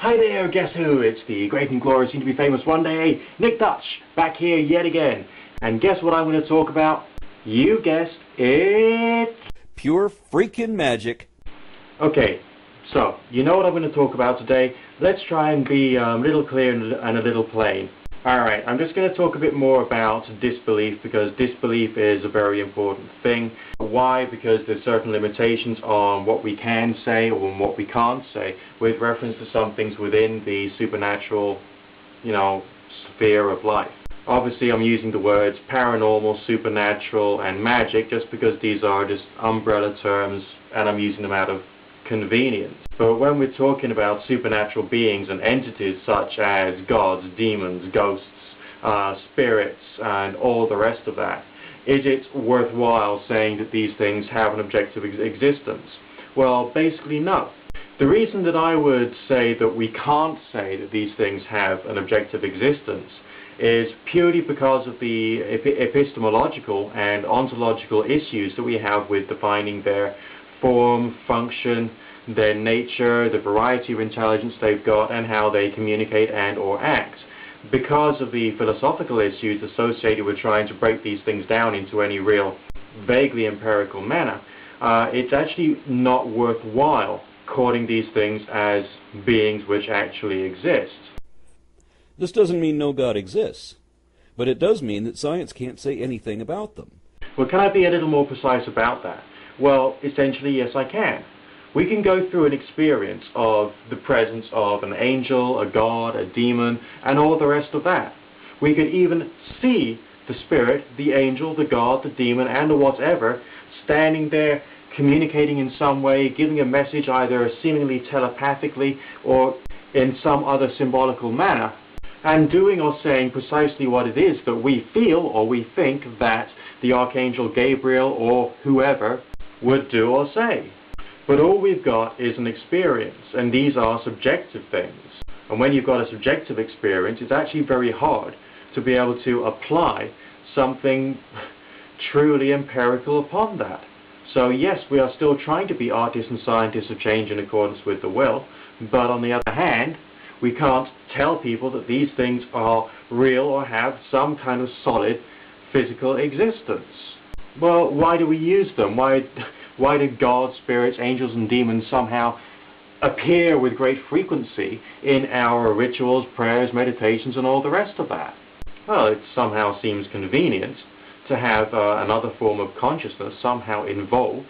Hi there, guess who? It's the great and glorious, soon to be famous one day, Nick Dutch, back here yet again. And guess what I'm going to talk about? You guessed it. Pure freaking magic. Okay, so, you know what I'm going to talk about today? Let's try and be a little clear and a little plain. Alright, I'm just going to talk a bit more about disbelief, because disbelief is a very important thing. Why? Because there's certain limitations on what we can say or on what we can't say with reference to some things within the supernatural, sphere of life. Obviously I'm using the words paranormal, supernatural and magic just because these are just umbrella terms and I'm using them out of convenience. But when we're talking about supernatural beings and entities such as gods, demons, ghosts, spirits and all the rest of that, is it worthwhile saying that these things have an objective existence? Well, basically no. The reason that I would say that we can't say that these things have an objective existence is purely because of the epistemological and ontological issues that we have with defining their form, function, their nature, the variety of intelligence they've got, and how they communicate and or act. Because of the philosophical issues associated with trying to break these things down into any real, vaguely empirical manner, it's actually not worthwhile calling these things as beings which actually exist. This doesn't mean no God exists, but it does mean that science can't say anything about them. Well, can I be a little more precise about that? Well, essentially, yes, I can. We can go through an experience of the presence of an angel, a god, a demon, and all the rest of that. We could even see the spirit, the angel, the god, the demon, and the whatever standing there communicating in some way, giving a message either seemingly telepathically or in some other symbolical manner, and doing or saying precisely what it is that we feel or we think that the Archangel Gabriel or whoever would do or say. But all we've got is an experience, and these are subjective things. And when you've got a subjective experience, it's actually very hard to be able to apply something truly empirical upon that. So yes, we are still trying to be artists and scientists of change in accordance with the will, but on the other hand, we can't tell people that these things are real or have some kind of solid physical existence. Well, why do we use them? Why do gods, spirits, angels and demons somehow appear with great frequency in our rituals, prayers, meditations and all the rest of that? Well, it somehow seems convenient to have another form of consciousness somehow involved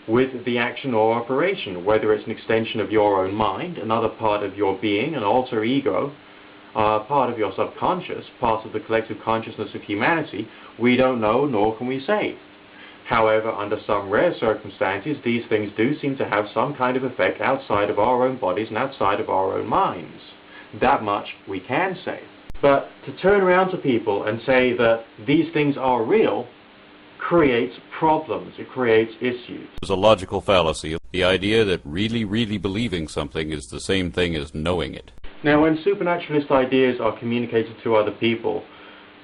with the action or operation, whether it's an extension of your own mind, another part of your being, an alter ego, part of your subconscious, part of the collective consciousness of humanity. We don't know, nor can we say. However, under some rare circumstances, these things do seem to have some kind of effect outside of our own bodies and outside of our own minds. That much we can say. But to turn around to people and say that these things are real creates problems, it creates issues. There's a logical fallacy, the idea that really believing something is the same thing as knowing it. Now, when supernaturalist ideas are communicated to other people,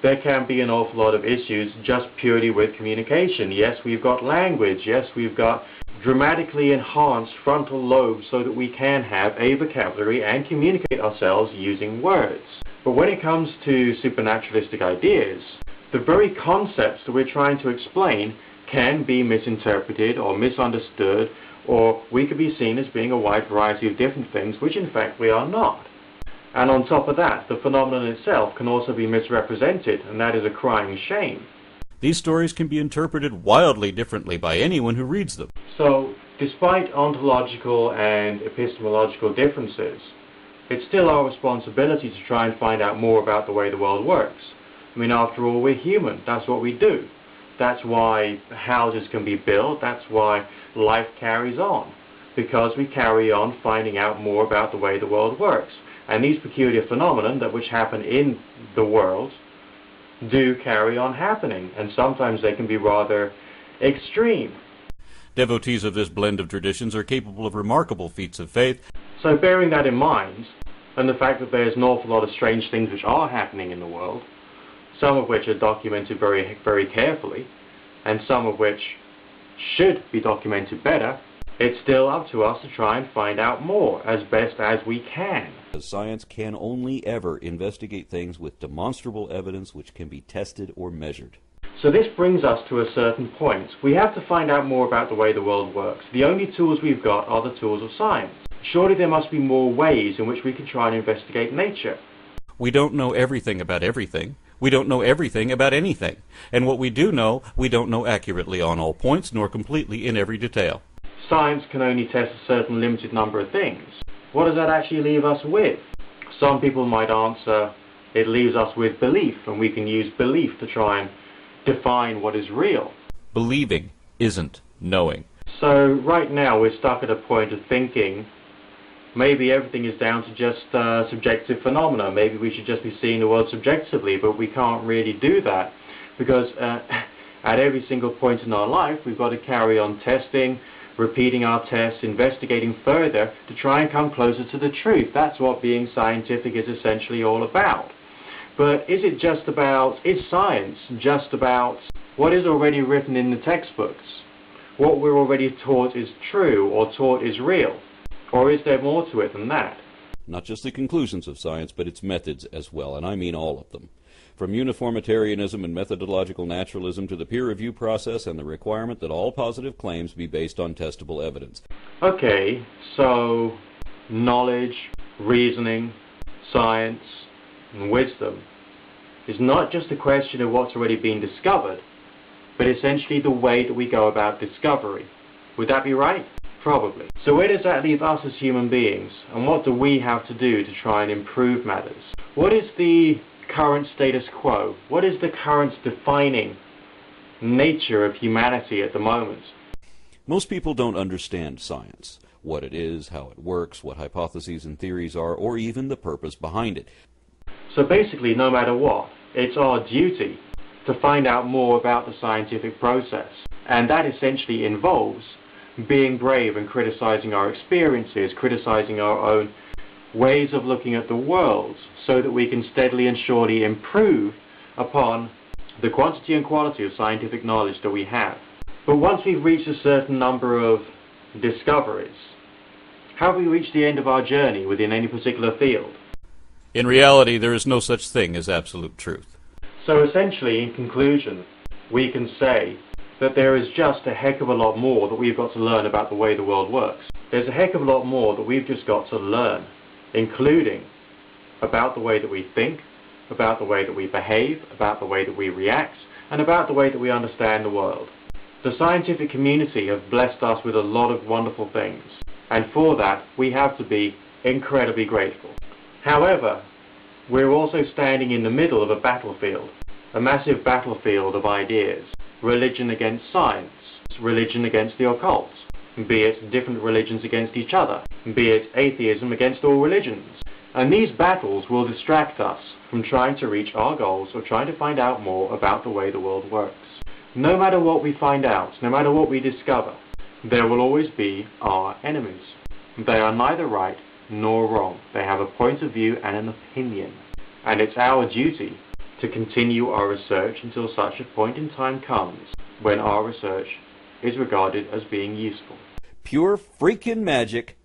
there can be an awful lot of issues just purely with communication. Yes, we've got language. Yes, we've got dramatically enhanced frontal lobes so that we can have a vocabulary and communicate ourselves using words. But when it comes to supernaturalistic ideas, the very concepts that we're trying to explain can be misinterpreted or misunderstood, or we could be seen as being a wide variety of different things, which in fact we are not. And on top of that, the phenomenon itself can also be misrepresented, and that is a crying shame. These stories can be interpreted wildly differently by anyone who reads them. So, despite ontological and epistemological differences, it's still our responsibility to try and find out more about the way the world works. I mean, after all, we're human. That's what we do. That's why houses can be built. That's why life carries on. Because we carry on finding out more about the way the world works. And these peculiar phenomena which happen in the world do carry on happening. And sometimes they can be rather extreme. Devotees of this blend of traditions are capable of remarkable feats of faith. So bearing that in mind, and the fact that there's an awful lot of strange things which are happening in the world, some of which are documented very carefully, and some of which should be documented better, It's still up to us to try and find out more as best as we can. Science can only ever investigate things with demonstrable evidence which can be tested or measured. So this brings us to a certain point. We have to find out more about the way the world works. The only tools we've got are the tools of science. Surely there must be more ways in which we can try and investigate nature. We don't know everything about everything. We don't know everything about anything. And what we do know, we don't know accurately on all points, nor completely in every detail. Science can only test a certain limited number of things. What does that actually leave us with? Some people might answer, it leaves us with belief, and we can use belief to try and define what is real. Believing isn't knowing. So right now we're stuck at a point of thinking maybe everything is down to just subjective phenomena. Maybe we should just be seeing the world subjectively, but we can't really do that because at every single point in our life we've got to carry on testing, repeating our tests, investigating further to try and come closer to the truth. That's what being scientific is essentially all about. But is science just about what is already written in the textbooks? What we're already taught is true or taught is real? Or is there more to it than that? Not just the conclusions of science, but its methods as well, and I mean all of them. From uniformitarianism and methodological naturalism to the peer review process and the requirement that all positive claims be based on testable evidence. Okay, so knowledge, reasoning, science, and wisdom is not just a question of what's already been discovered, but essentially the way that we go about discovery. Would that be right? Probably. So where does that leave us as human beings, and what do we have to do to try and improve matters? What is the current status quo? What is the current defining nature of humanity at the moment? Most people don't understand science, what it is, how it works, what hypotheses and theories are, or even the purpose behind it. So basically, no matter what, it's our duty to find out more about the scientific process. And that essentially involves being brave and criticizing our experiences, criticizing our own ways of looking at the world, so that we can steadily and surely improve upon the quantity and quality of scientific knowledge that we have. But once we've reached a certain number of discoveries, have we reached the end of our journey within any particular field? In reality, there is no such thing as absolute truth. So essentially, in conclusion, we can say that there is just a heck of a lot more that we've got to learn about the way the world works. There's a heck of a lot more that we've just got to learn, including about the way that we think, about the way that we behave, about the way that we react, and about the way that we understand the world. The scientific community have blessed us with a lot of wonderful things, and for that we have to be incredibly grateful. However, we're also standing in the middle of a battlefield, a massive battlefield of ideas. Religion against science, religion against the occult, be it different religions against each other, be it atheism against all religions. And these battles will distract us from trying to reach our goals or trying to find out more about the way the world works. No matter what we find out, no matter what we discover, there will always be our enemies. They are neither right nor wrong. They have a point of view and an opinion. And it's our duty to continue our research until such a point in time comes when our research is regarded as being useful. Pure freaking magic.